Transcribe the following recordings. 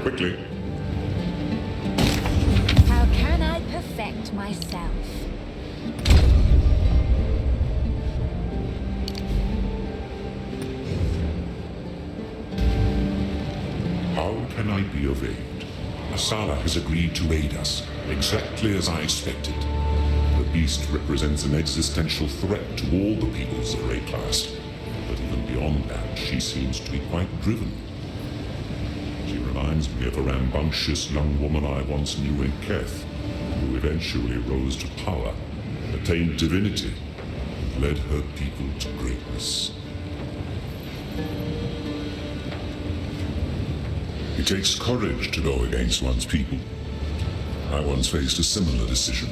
Quickly. How can I perfect myself? How can I be of aid? Asala has agreed to aid us, exactly as I expected. The beast represents an existential threat to all the peoples of her class. But even beyond that, she seems to be quite driven. She reminds me of a rambunctious young woman I once knew in Keth, who eventually rose to power, attained divinity, and led her people to greatness. It takes courage to go against one's people. I once faced a similar decision.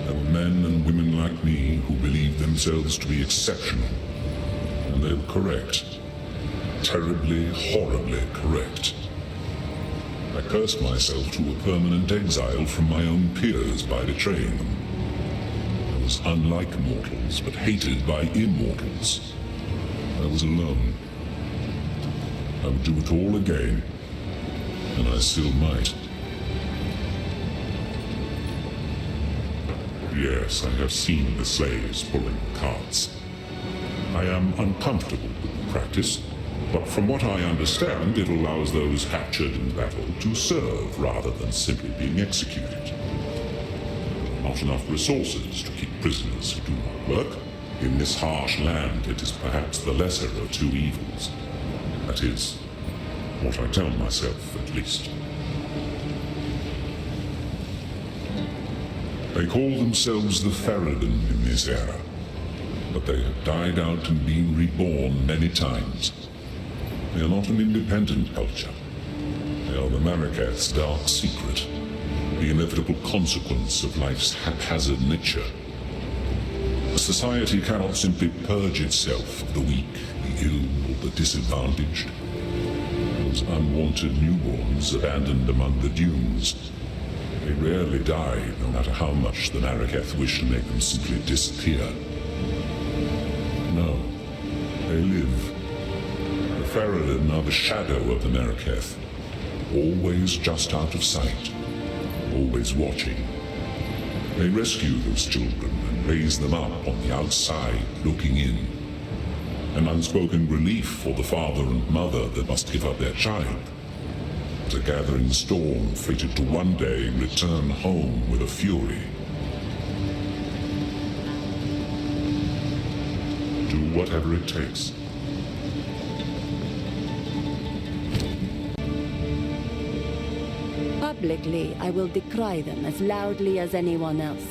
There were men and women like me who believed themselves to be exceptional. And they were correct. Terribly, horribly correct. I cursed myself to a permanent exile from my own peers by betraying them. I was unlike mortals, but hated by immortals. I was alone. I would do it all again. And I still might. Yes, I have seen the slaves pulling carts. I am uncomfortable with the practice, but from what I understand, it allows those captured in battle to serve rather than simply being executed. There are not enough resources to keep prisoners who do not work. In this harsh land, it is perhaps the lesser of two evils. That is, what I tell myself, at least. They call themselves the Ferrodin in this era, but they have died out and been reborn many times. They are not an independent culture. They are the Maraketh's dark secret, the inevitable consequence of life's haphazard nature. A society cannot simply purge itself of the weak, the ill, or the disadvantaged. Those unwanted newborns abandoned among the dunes. They rarely die, no matter how much the Maraketh wish to make them simply disappear. No, they live. The Ferrodin are the shadow of the Maraketh, always just out of sight, always watching. They rescue those children and raise them up on the outside, looking in. An unspoken relief for the father and mother that must give up their child. But a gathering storm fated to one day return home with a fury. Do whatever it takes. Publicly, I will decry them as loudly as anyone else.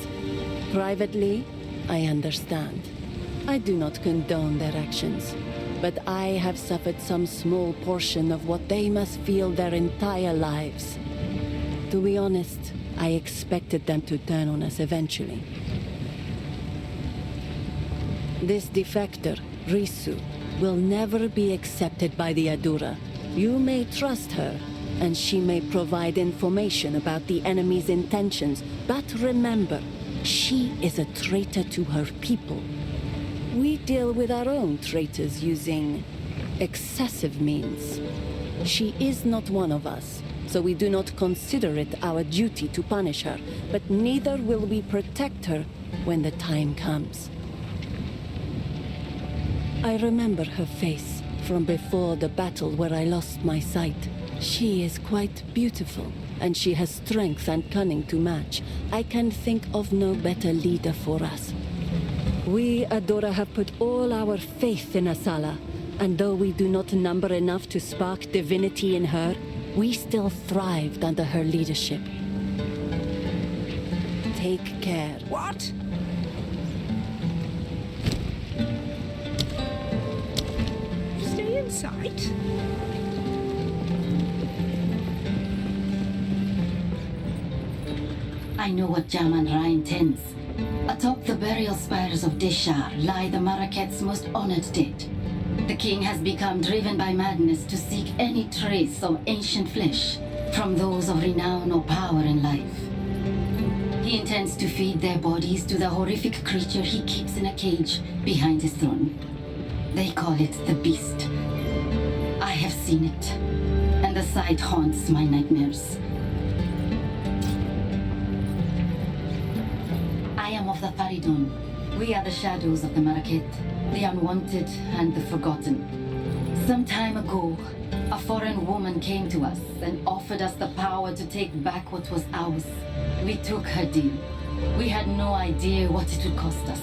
Privately, I understand. I do not condone their actions, but I have suffered some small portion of what they must feel their entire lives. To be honest, I expected them to turn on us eventually. This defector, Risu, will never be accepted by the Ardura. You may trust her, and she may provide information about the enemy's intentions, but remember, she is a traitor to her people. We deal with our own traitors using excessive means. She is not one of us, so we do not consider it our duty to punish her, but neither will we protect her when the time comes. I remember her face from before the battle where I lost my sight. She is quite beautiful, and she has strength and cunning to match. I can think of no better leader for us. We, Ardura, have put all our faith in Asala, and though we do not number enough to spark divinity in her, we still thrived under her leadership. Take care. What? Stay in sight? I know what Jaman-Ra intends. Atop the burial spires of Deshar lie the Maraketh's most honored dead. The king has become driven by madness to seek any trace of ancient flesh from those of renown or power in life. He intends to feed their bodies to the horrific creature he keeps in a cage behind his throne. They call it the Beast. I have seen it, and the sight haunts my nightmares. I am of the Faridun. We are the shadows of the Maraket, the unwanted and the forgotten. Some time ago, a foreign woman came to us and offered us the power to take back what was ours. We took her deal. We had no idea what it would cost us.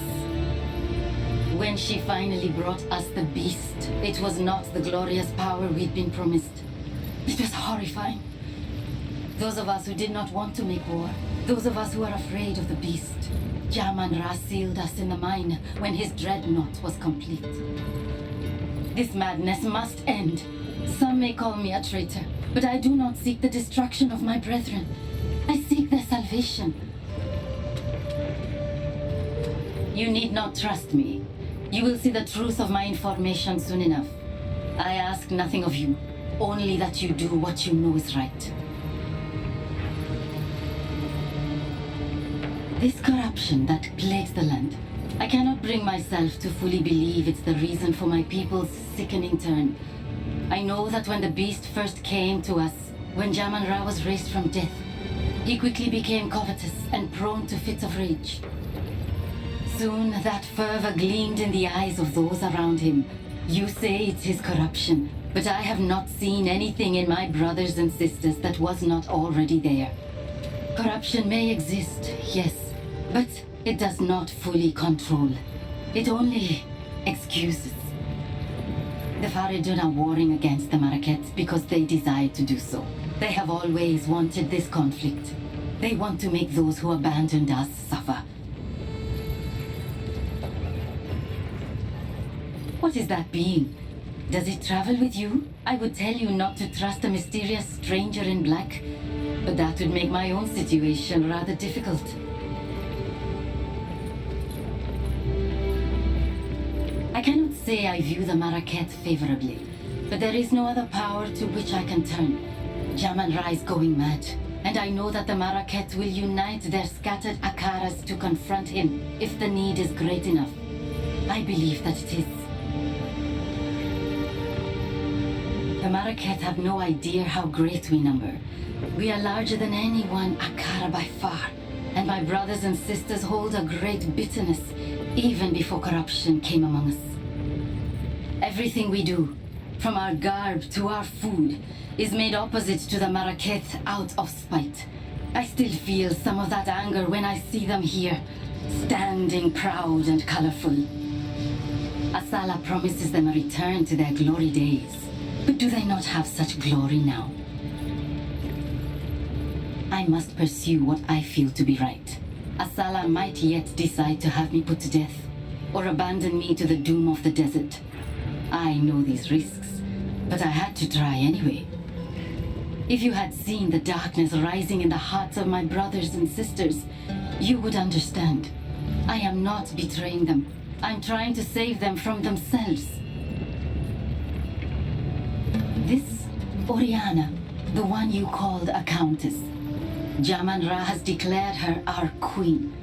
When she finally brought us the beast, it was not the glorious power we'd been promised. It was horrifying. Those of us who did not want to make war, those of us who are afraid of the beast, Jaman-Ra sealed us in the mine when his dreadnought was complete. This madness must end. Some may call me a traitor, but I do not seek the destruction of my brethren. I seek their salvation. You need not trust me. You will see the truth of my information soon enough. I ask nothing of you, only that you do what you know is right. This corruption that plagues the land, I cannot bring myself to fully believe it's the reason for my people's sickening turn. I know that when the beast first came to us, when Jaman-Ra was raised from death, he quickly became covetous and prone to fits of rage. Soon that fervor gleamed in the eyes of those around him. You say it's his corruption, but I have not seen anything in my brothers and sisters that was not already there. Corruption may exist, yes, but it does not fully control. It only excuses. The Faridun are warring against the Maraket because they desire to do so. They have always wanted this conflict. They want to make those who abandoned us suffer. What is that being? Does it travel with you? I would tell you not to trust a mysterious stranger in black, but that would make my own situation rather difficult. I cannot say I view the Maraket favorably, but there is no other power to which I can turn. Jaman-Ra is going mad, and I know that the Maraket will unite their scattered Akaras to confront him if the need is great enough. I believe that it is. The Maraket have no idea how great we number. We are larger than any one Akara by far, and my brothers and sisters hold a great bitterness, even before corruption came among us. Everything we do, from our garb to our food, is made opposite to the Maraket out of spite. I still feel some of that anger when I see them here, standing proud and colorful. Asala promises them a return to their glory days. But do they not have such glory now? I must pursue what I feel to be right. Asala might yet decide to have me put to death, or abandon me to the doom of the desert. I know these risks, but I had to try anyway. If you had seen the darkness rising in the hearts of my brothers and sisters, you would understand. I am not betraying them. I'm trying to save them from themselves. This Oriana, the one you called a countess. Jaman-Ra has declared her our queen.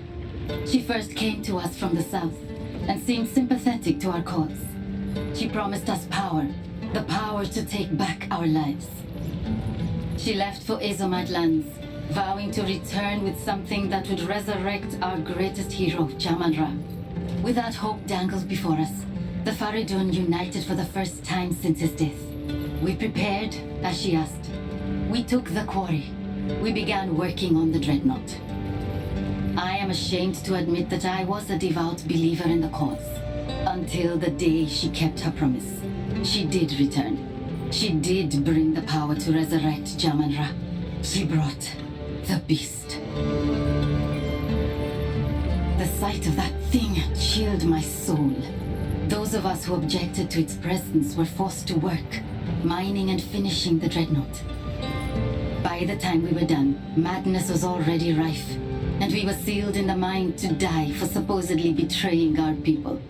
She first came to us from the south and seemed sympathetic to our cause. She promised us power, the power to take back our lives. She left for Azomite lands, vowing to return with something that would resurrect our greatest hero, Jaman-Ra. With that hope dangled before us, the Faridun united for the first time since his death. We prepared, as she asked. We took the quarry. We began working on the dreadnought. I am ashamed to admit that I was a devout believer in the cause. Until the day she kept her promise. She did return. She did bring the power to resurrect Jaman-Ra. She brought the beast. The sight of that thing chilled my soul. Those of us who objected to its presence were forced to work, mining and finishing the dreadnought. By the time we were done, madness was already rife, and we were sealed in the mine to die for supposedly betraying our people.